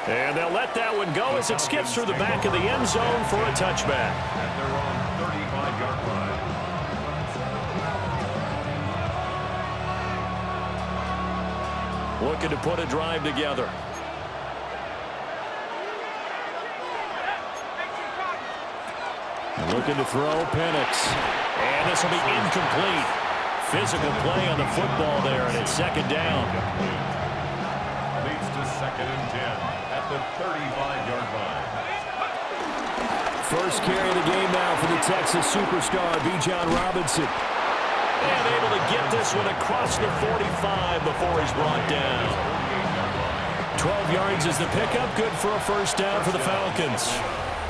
And they'll let that one go as it skips through the back of the end zone for a touchback. At their own 35-yard line. Looking to put a drive together. Looking to throw, Penix. And this will be incomplete. Physical play on the football there, and it's second down. Leads to 2nd and 10 at the 35-yard line. First carry of the game now for the Texas superstar, Bijan Robinson. And able to get this one across the 45 before he's brought down. 12 yards is the pickup, good for a first down for the Falcons.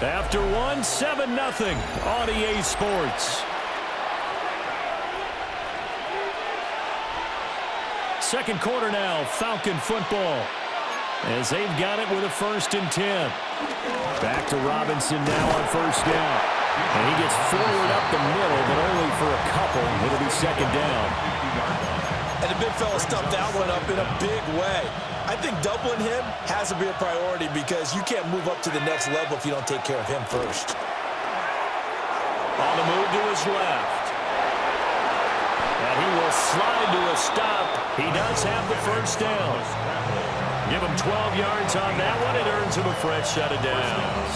After one, 7-0 on EA Sports. Second quarter now, Falcon football. As they've got it with a 1st and 10. Back to Robinson now on first down. And he gets forward up the middle, but only for a couple. It'll be second down. And the big fella stuffed that one up in a big way. I think doubling him has to be a priority because you can't move up to the next level if you don't take care of him first. On the move to his left. And he will slide to a stop. He does have the first down. Give him 12 yards on that one. It earns him a fresh set of downs.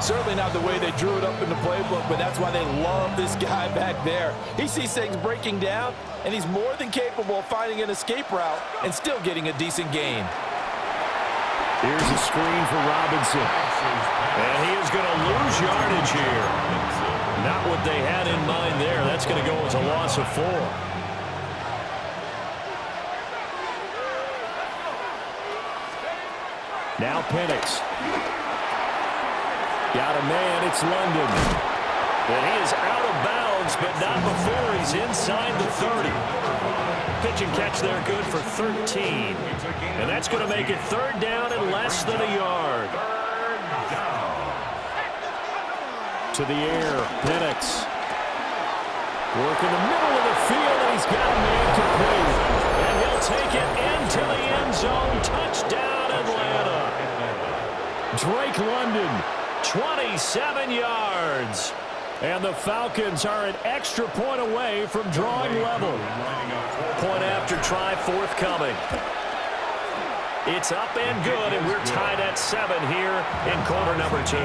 Certainly not the way they drew it up in the playbook, but that's why they love this guy back there. He sees things breaking down, and he's more than capable of finding an escape route and still getting a decent gain. Here's a screen for Robinson. And he is going to lose yardage here. Not what they had in mind there. That's going to go as a loss of 4. Now Penix. Got a man, it's London. And he is out of bounds, but not before he's inside the 30. Pitch and catch there, good for 13. And that's going to make it 3rd down and less than a yard. To the air, Penix. Work in the middle of the field, and he's got a man complete. And he'll take it into the end zone. Touchdown, Atlanta. Drake London, 27 yards. And the Falcons are an extra point away from drawing level. Point after try forthcoming. It's up and good, and we're tied at 7 here in quarter number 2.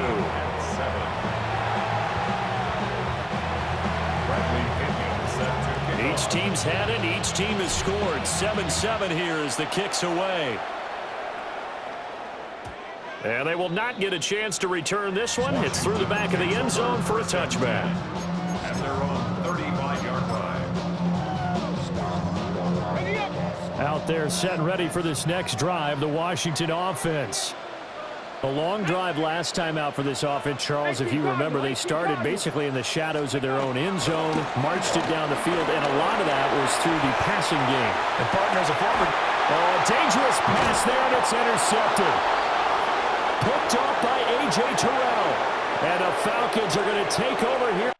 Each team's had it. Each team has scored. 7-7 here as the kick's away. And they will not get a chance to return this one. It's through the back of the end zone for a touchback. At their own 35-yard line. Out there set and ready for this next drive, the Washington offense. A long drive last time out for this offense, Charles. If you remember, they started basically in the shadows of their own end zone, marched it down the field, and a lot of that was through the passing game. And partners, a forward. Oh, a dangerous pass there, and it's intercepted. Picked off by A.J. Terrell. And the Falcons are going to take over here.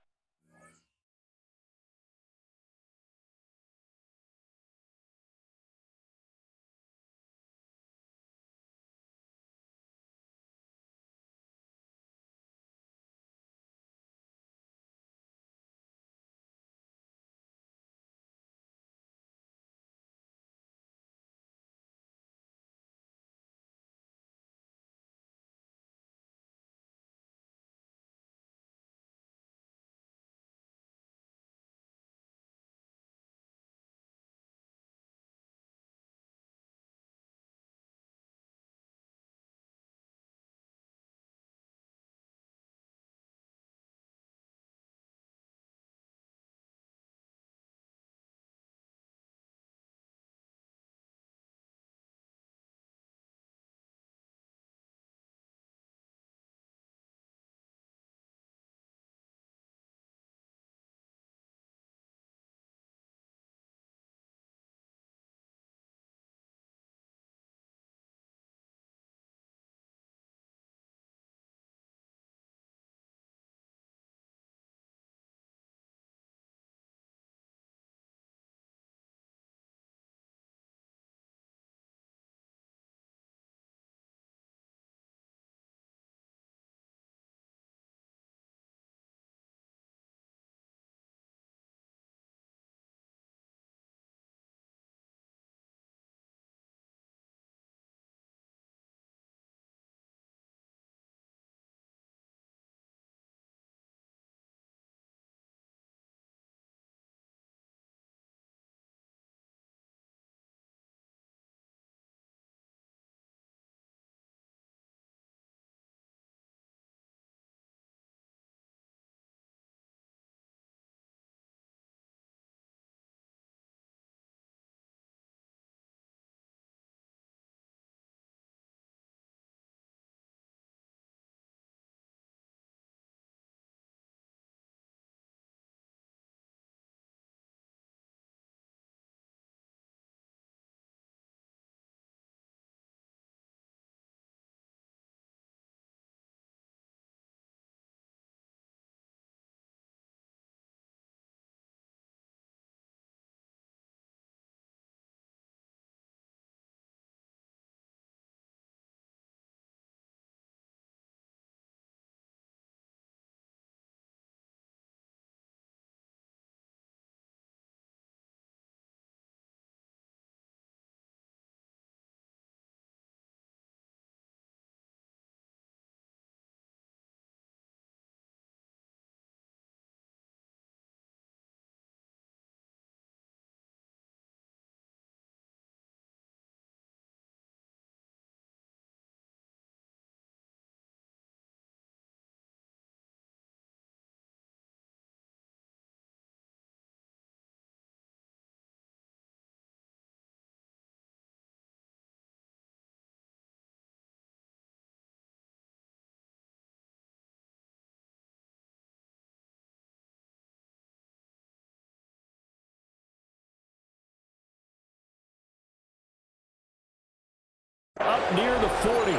near the 40.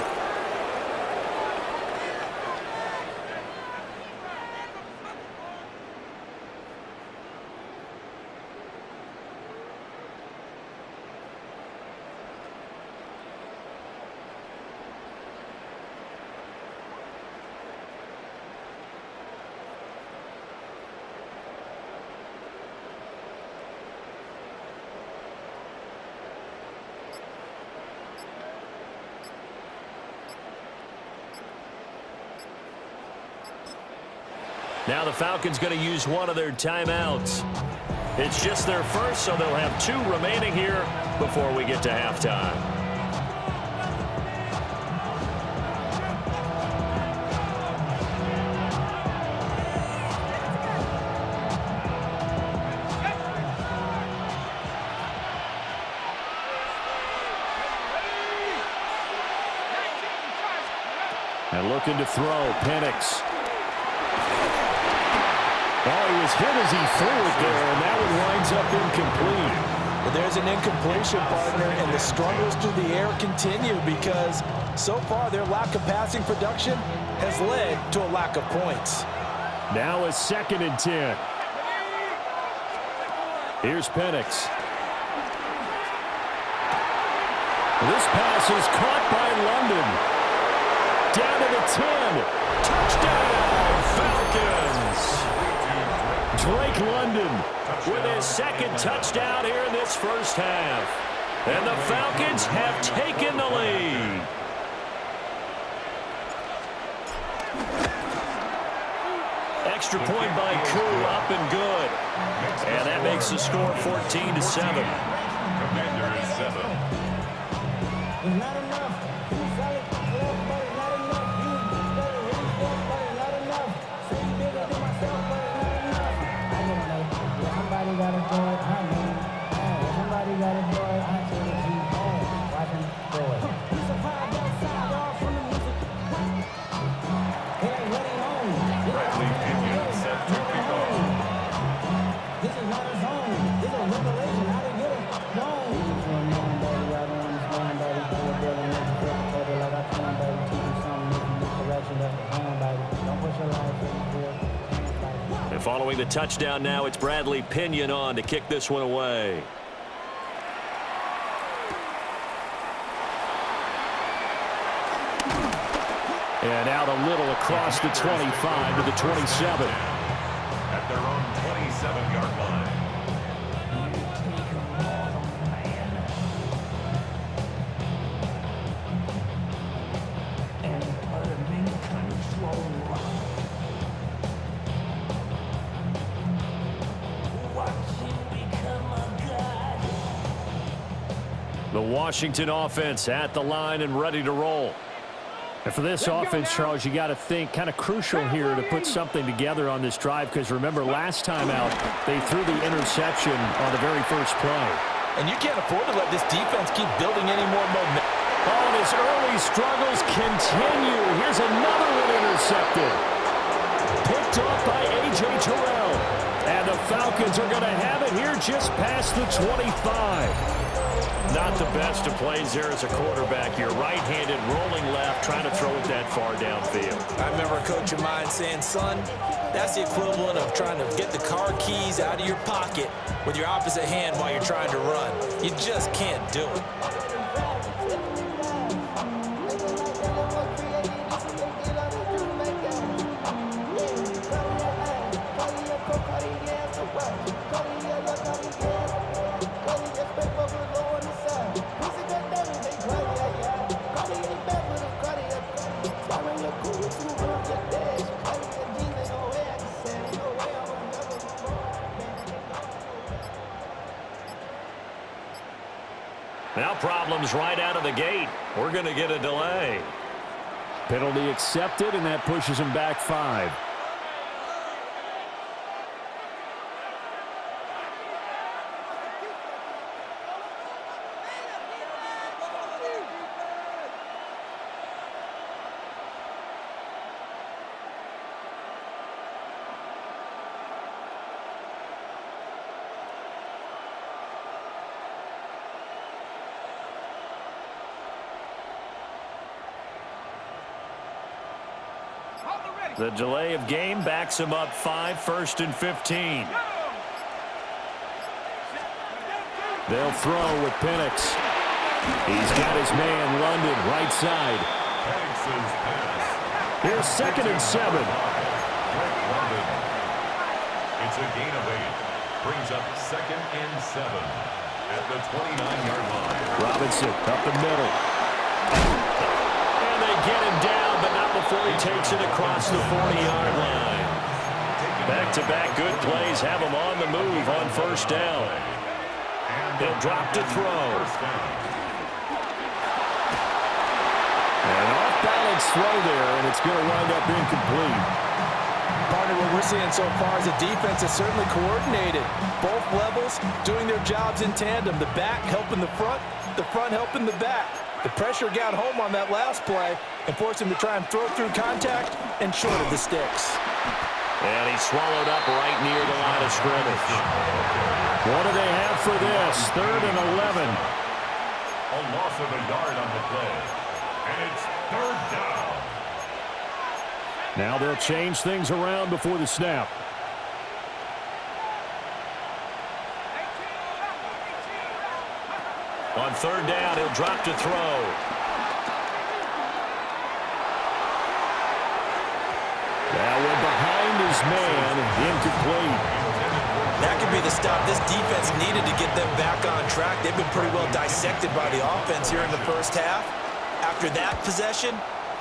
Now the Falcons going to use one of their timeouts. It's just their first, so they'll have 2 remaining here before we get to halftime. And looking to throw, Penix. Oh, he was hit as he threw it there, and that one winds up incomplete. Well, there's an incompletion, partner, and the struggles through the air continue because so far their lack of passing production has led to a lack of points. Now a 2nd and 10. Here's Penix. This pass is caught by London. Down to the 10. Touchdown, Falcons. Drake London with his 2nd touchdown here in this first half. And the Falcons have taken the lead. Extra point by Koo, up and good. And that makes the score 14-7. Commander is 7. It's not enough. You solid, but it's not enough. You better really good, but it's not enough. Say you bigger than myself, but it's not enough. I don't know. If somebody got to do it, I mean. If somebody got to do it, I say that you can. Watch him do it. He's a vibe outside, y'all, from the music. It ain't what he owns. Bradley Pinion set to kick off. This is not a zone. This is a revelation. How to get it? Zone. And following the touchdown now, it's Bradley Pinion on to kick this one away. And out a little across the 25 to the 27. At their own 27-yard line. The Washington offense at the line and ready to roll. And for this offense, Charles, you got to think kind of crucial here to put something together on this drive because remember last time out they threw the interception on the very first play. And you can't afford to let this defense keep building any more momentum. Oh, and his early struggles continue. Here's another one intercepted. Picked off by A.J. Terrell. And the Falcons are going to have it here just past the 25. Not the best of plays there as a quarterback. You're right-handed, rolling left, trying to throw it that far downfield. I remember a coach of mine saying, son, that's the equivalent of trying to get the car keys out of your pocket with your opposite hand while you're trying to run. You just can't do it. Now problems right out of the gate. We're going to get a delay. Penalty accepted, and that pushes him back 5. The delay of game backs him up 5, 1st and 15. They'll throw with Penix. He's got his man, London, right side. Here's 2nd and 7. It's a gain of 8. Brings up 2nd and 7 at the 29-yard line. Robinson up the middle. And they get him down, but not before he takes it across the 40-yard line. Back-to-back good plays have him on the move on 1st down. He'll drop to throw. An off-balance throw there, and it's going to wind up incomplete. Partner, what we're seeing so far is a defense that's certainly coordinated. Both levels doing their jobs in tandem. The back helping the front helping the back. The pressure got home on that last play and forced him to try and throw through contact and short of the sticks. And he swallowed up right near the line of scrimmage. What do they have for this? 3rd and 11. A loss of a yard on the play. And it's 3rd down. Now they'll change things around before the snap. On 3rd down, he'll drop to throw. That one behind his man, incomplete. That could be the stop this defense needed to get them back on track. They've been pretty well dissected by the offense here in the first half. After that possession,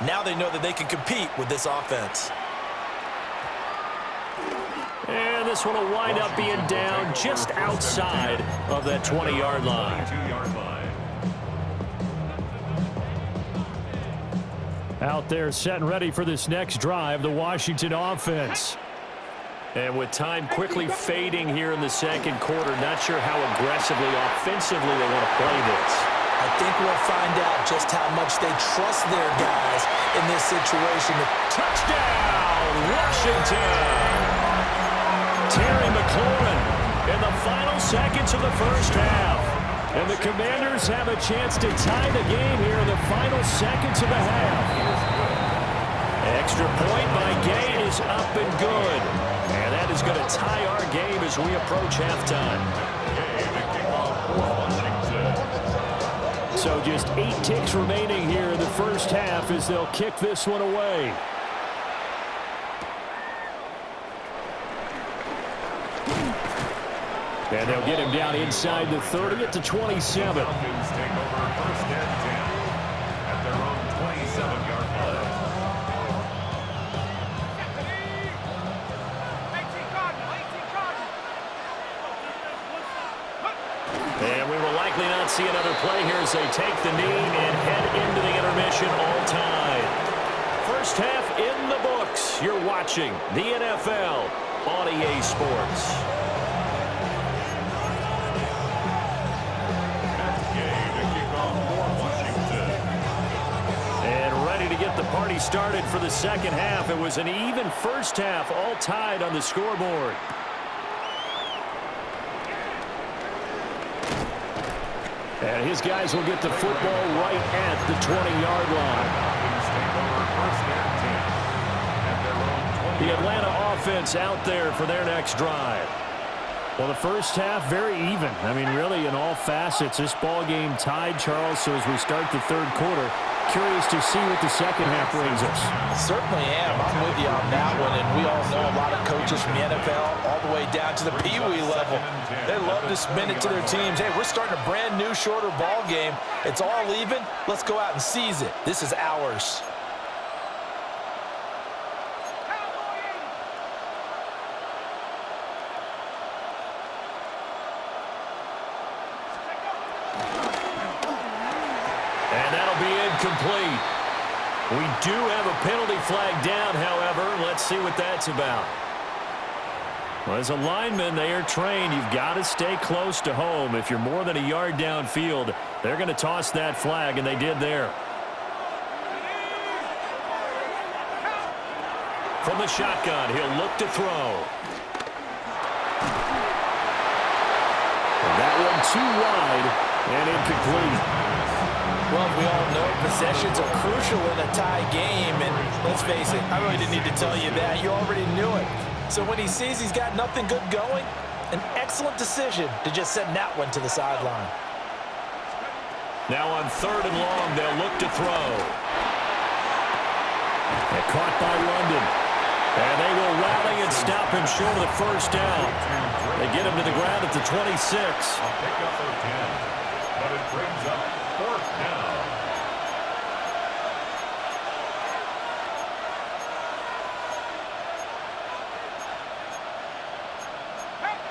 now they know that they can compete with this offense. And this one will wind up being down just outside of that 20-yard line. 22-yard line. Out there set and ready for this next drive, the Washington offense. And with time quickly fading here in the 2nd quarter, not sure how aggressively, offensively they want to play this. I think we'll find out just how much they trust their guys in this situation. Touchdown, Washington! Terry McLaurin in the final seconds of the first half. And the Commanders have a chance to tie the game here in the final seconds of the half. Extra point by Gay is up and good. And that is going to tie our game as we approach halftime. So just 8 ticks remaining here in the first half as they'll kick this one away. And they'll get him down inside the 30 at the 27. Falcons take over 1st and 10 at their own 27-yard line. And we will likely not see another play here as they take the knee and head into the intermission all tied. First half in the books. You're watching the NFL on EA Sports. Get the party started for the 2nd half. It was an even first half, all tied on the scoreboard. And his guys will get the football right at the 20-yard line. The Atlanta offense out there for their next drive. Well, the first half, very even. I mean, really, in all facets, this ball game tied, Charles. So as we start the 3rd quarter, curious to see what the 2nd half brings us. Certainly am. I'm with you on that one. And we all know a lot of coaches from the NFL all the way down to the Pee Wee level. They love to spin it to their teams. Hey, we're starting a brand new, shorter ball game. It's all even. Let's go out and seize it. This is ours. Complete. We do have a penalty flag down, however. Let's see what that's about. Well, as a lineman, they are trained. You've got to stay close to home. If you're more than a yard downfield, they're going to toss that flag, and they did there. From the shotgun, he'll look to throw. And that one too wide and incomplete. Well, we all know possessions are crucial in a tie game, and let's face it, I really didn't need to tell you that. You already knew it. So when he sees he's got nothing good going, an excellent decision to just send that one to the sideline. Now on 3rd and long, they'll look to throw. They're caught by London. And they will rally and stop him short of the first down. They get him to the ground at the 26. A pickup of 10, but it brings up 4th down.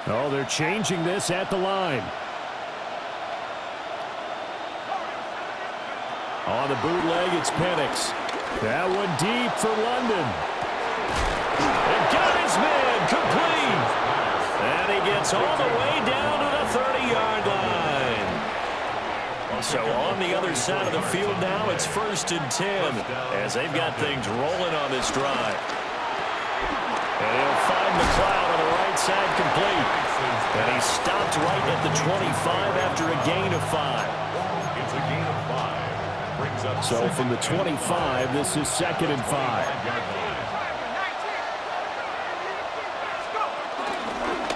Oh, they're changing this at the line. On the bootleg, it's Penix. That one deep for London. And got his man complete. And he gets all the way down to the 30-yard line. So on the other side of the field now, it's 1st and 10 as they've got things rolling on this drive. And he'll find McLeod on the right side complete. And he stopped right at the 25 after a gain of 5. It's a gain of 5. Brings up So from the 25, this is 2nd and 5.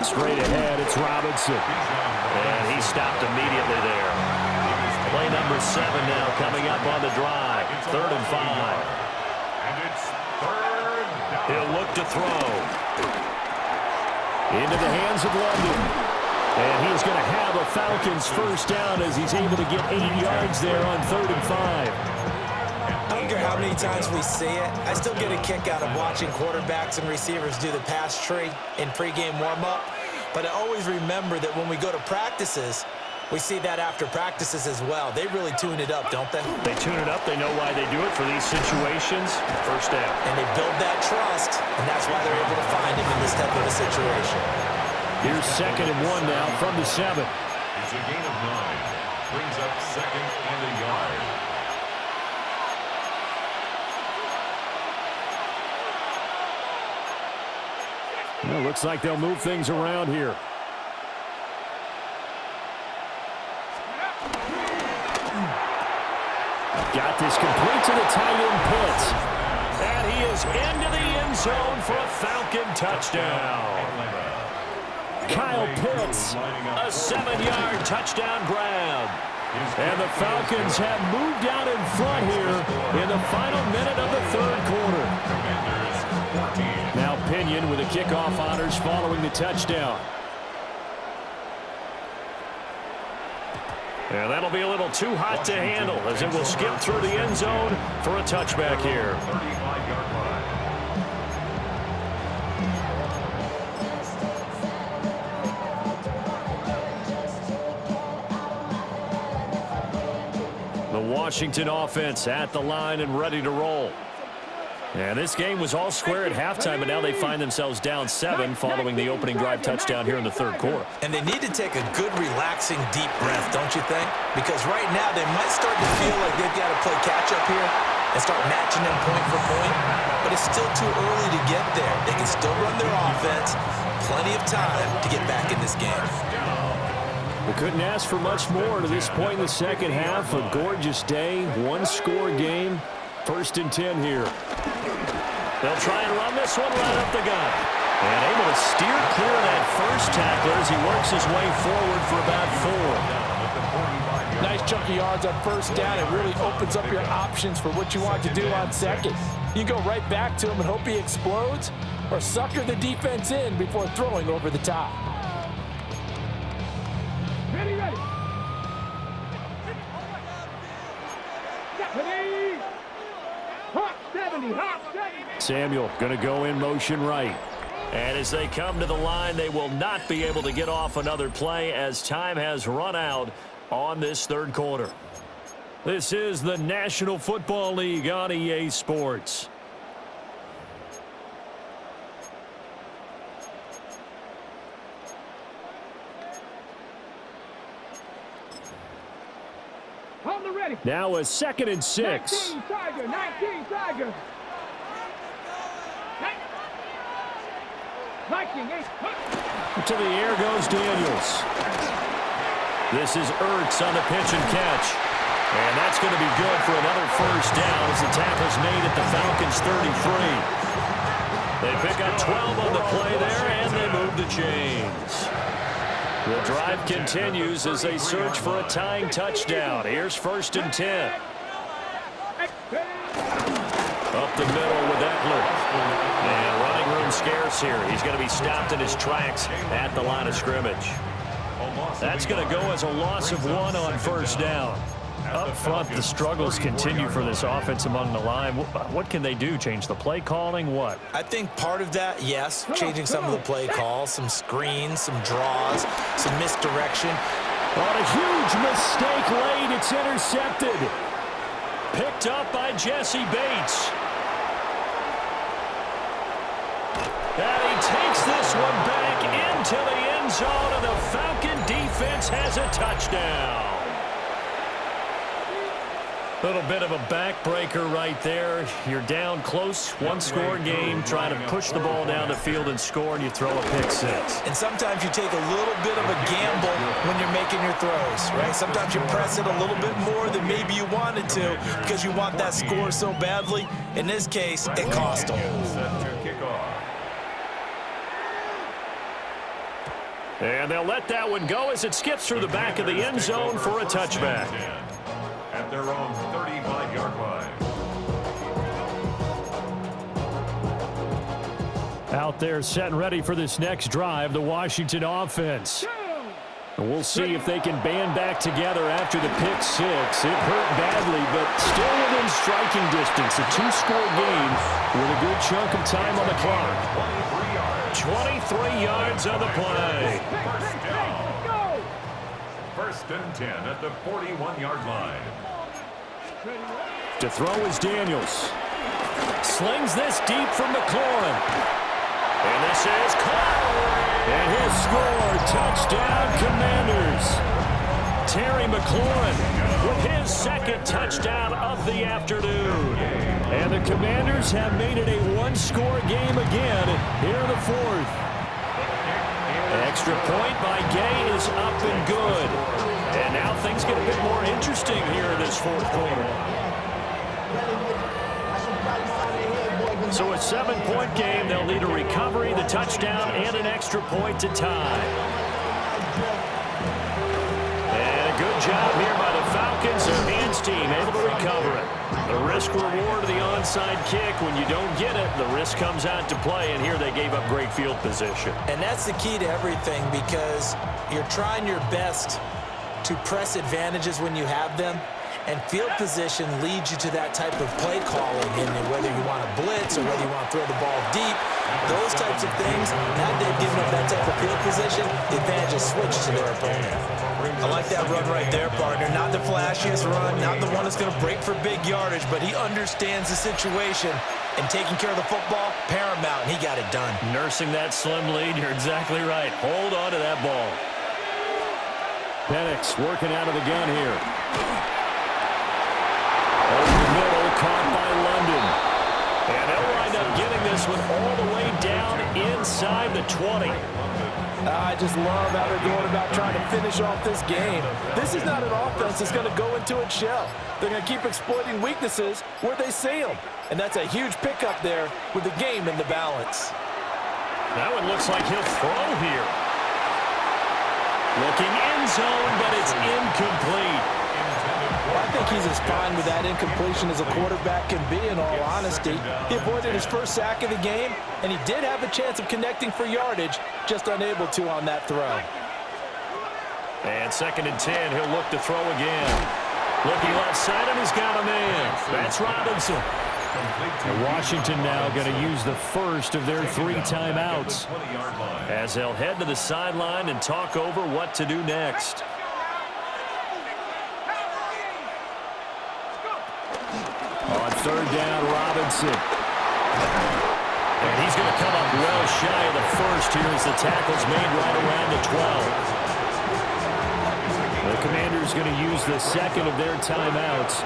Straight ahead, it's Robinson. And he stopped immediately there. Play number 7 now coming up on the drive. 3rd and 5. And it's 3rd down. He'll look to throw. Into the hands of London. And he's going to have a Falcons first down as he's able to get 8 yards there on 3rd and 5. I don't care how many times we see it, I still get a kick out of watching quarterbacks and receivers do the pass tree in pregame warm-up. But I always remember that when we go to practices, we see that after practices as well. They really tune it up, don't they? They tune it up. They know why they do it for these situations. First down. And they build that trust, and that's why they're able to find him in this type of a situation. Here's 2nd and 1 now from the 7. It's a gain of 9. Brings up 2nd and a yard. Well, looks like they'll move things around here. Got this complete to the tight end Pitts. And he is into the end zone for a Falcon touchdown. Kyle Pitts, a 7-yard touchdown grab. And the Falcons have moved out in front here in the final minute of the 3rd quarter. Now Pinion with the kickoff honors following the touchdown. And that'll be a little too hot to handle as it will skip through the end zone for a touchback here. 35-yard line. The Washington offense at the line and ready to roll. And this game was all square at halftime, and now they find themselves down 7 following the opening drive touchdown here in the 3rd quarter. And they need to take a good, relaxing, deep breath, don't you think? Because right now they might start to feel like they've got to play catch-up here and start matching them point for point. But it's still too early to get there. They can still run their offense. Plenty of time to get back in this game. We couldn't ask for much more to this point in the second half. A gorgeous day, one-score game. 1st and 10 here. They'll try and run this one right up the gut. And able to steer clear of that first tackler as he works his way forward for about 4. Nice chunky yards on first down. It really opens up your options for what you want to do on second. You go right back to him and hope he explodes, or sucker the defense in before throwing over the top. Ready. Hot 70. Samuel going to go in motion right. And as they come to the line, they will not be able to get off another play as time has run out on this 3rd quarter. This is the National Football League on EA Sports. Hold the ready. Now a 2nd and 6. 19 Tiger. Viking, To the air goes Daniels. This is Ertz on the pitch and catch. And that's going to be good for another first down as the tackle's made at the Falcons' 33. They pick up 12 on the play there, and they move the chains. The drive continues as they search for a tying touchdown. Here's 1st and 10. Up the middle with Eckler. And running room scarce here. He's going to be stopped in his tracks at the line of scrimmage. That's going to go as a loss of 1 on first down. Up front, the struggles continue for this offense among the line. What can they do? Change the play calling? What? I think part of that, yes, changing some of the play calls, some screens, some draws, some misdirection. On a huge mistake late, it's intercepted. Picked up by Jesse Bates. And he takes this one back into the end zone, and the Falcon defense has a touchdown. Little bit of a backbreaker right there. You're down close, one-score game, trying to push the ball down the field and score, and you throw a pick six. And sometimes you take a little bit of a gamble when you're making your throws, right? Sometimes you press it a little bit more than maybe you wanted to because you want that score so badly. In this case, it cost them. And they'll let that one go as it skips through the back of the end zone for a touchback. At their own 35-yard line. Out there set and ready for this next drive, the Washington offense. And we'll see if they can band back together after the pick six. It hurt badly, but still within striking distance. A two-score game with a good chunk of time on the clock. 23 yards on the play. First and 10 at the 41-yard line. To throw is Daniels. Slings this deep from McLaurin. And this is caught. And his score, touchdown Commanders. Terry McLaurin with his second touchdown of the afternoon. And the Commanders have made it a one-score game again here in the fourth. Extra point by Gay is up and good. And now things get a bit more interesting here in this fourth quarter. So a 7-point game, they'll need a recovery, the touchdown, and an extra point to tie. And a good job here by the Falcons. Their hands team able to recover it. The risk-reward of the onside kick. When you don't get it, the risk comes out to play, and here they gave up great field position. And that's the key to everything because you're trying your best to press advantages when you have them, and field position leads you to that type of play calling, and whether you want to blitz or whether you want to throw the ball deep, those types of things, now they've given up that type of field position, the advantage is switched to their opponent. I like that run right there, partner. Not the flashiest run, not the one that's going to break for big yardage, but he understands the situation, and taking care of the football, paramount, and he got it done. Nursing that slim lead, you're exactly right. Hold on to that ball. Penix working out of the gun here. Over the middle, caught by London. And they'll wind up getting this one all the way down inside the 20. I just love how they're going about trying to finish off this game. This is not an offense that's going to go into its shell. They're going to keep exploiting weaknesses where they see them. And that's a huge pickup there with the game in the balance. That one looks like he'll throw here. Looking end zone, but it's incomplete. I think he's as fine with that incompletion as a quarterback can be, in all honesty. He avoided his first sack of the game, and he did have a chance of connecting for yardage, just unable to on that throw. And 2nd and 10, he'll look to throw again. Looking left side, and he's got a man. That's Robinson. And Washington now going to use the first of their 3 timeouts as they'll head to the sideline and talk over what to do next. On 3rd down, Robinson. And he's going to come up well shy of the first here as the tackle's made right around the 12. The Commanders going to use the second of their timeouts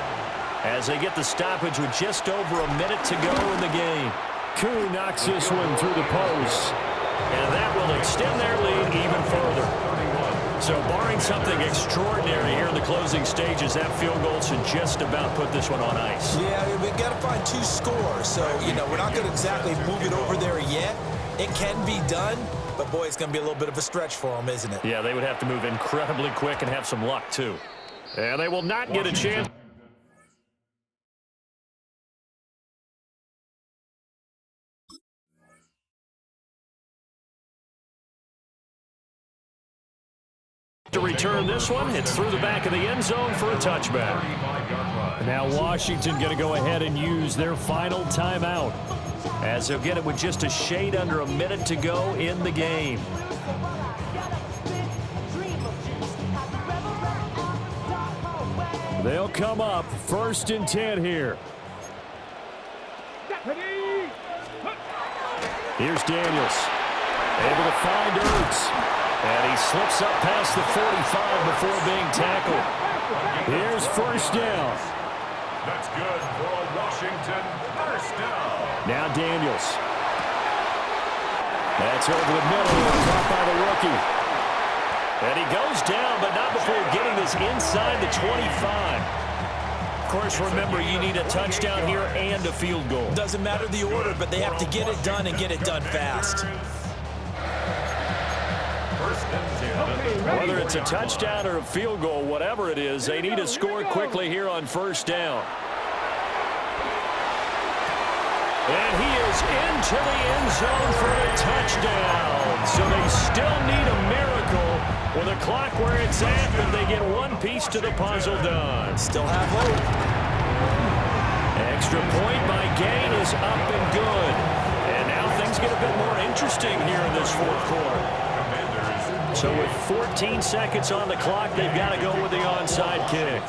as they get the stoppage with just over a minute to go in the game. Koo knocks this one through the post. And that will extend their lead even further. So barring something extraordinary here in the closing stages, that field goal should just about put this one on ice. Yeah, we've got to find 2 scores. So, we're not going to exactly move it over there yet. It can be done, but, boy, it's going to be a little bit of a stretch for them, isn't it? Yeah, they would have to move incredibly quick and have some luck, too. And they will not get a chance to return this one. It's through the back of the end zone for a touchback. Now Washington going to go ahead and use their final timeout, as they'll get it with just a shade under a minute to go in the game. They'll come up 1st and 10 here. Here's Daniels, able to find Ertz. And he slips up past the 45 before being tackled. Here's 1st down. That's good for a Washington 1st down. Now Daniels. That's over the middle, caught by the rookie. And he goes down, but not before getting this inside the 25. Of course, remember, you need a touchdown here and a field goal. Doesn't matter the order, but they have to get it done and get it done fast. Whether it's a touchdown or a field goal, whatever it is, they need to score quickly here on 1st down. And he is into the end zone for a touchdown. So they still need a miracle with a clock where it's at, but they get one piece to the puzzle done. Still have hope. Extra point by Gain is up and good. And now things get a bit more interesting here in this 4th quarter. So with 14 seconds on the clock, they've got to go with the onside kick.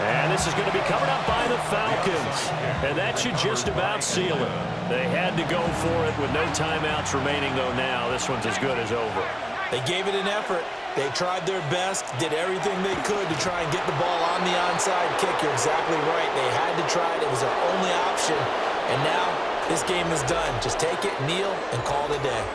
And this is going to be covered up by the Falcons. And that should just about seal it. They had to go for it with no timeouts remaining, though now this one's as good as over. They gave it an effort. They tried their best, did everything they could to try and get the ball on the onside kick. You're exactly right. They had to try it. It was their only option. And now this game is done. Just take it, kneel, and call it a day.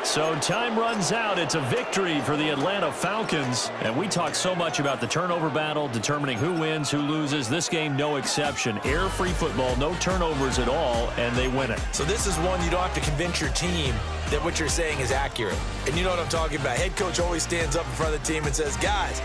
So time runs out. It's a victory for the Atlanta Falcons. And we talk so much about the turnover battle, determining who wins, who loses. This game, no exception. Error-free football, no turnovers at all, and they win it. So this is one you don't have to convince your team that what you're saying is accurate. And you know what I'm talking about. Head coach always stands up in front of the team and says, guys,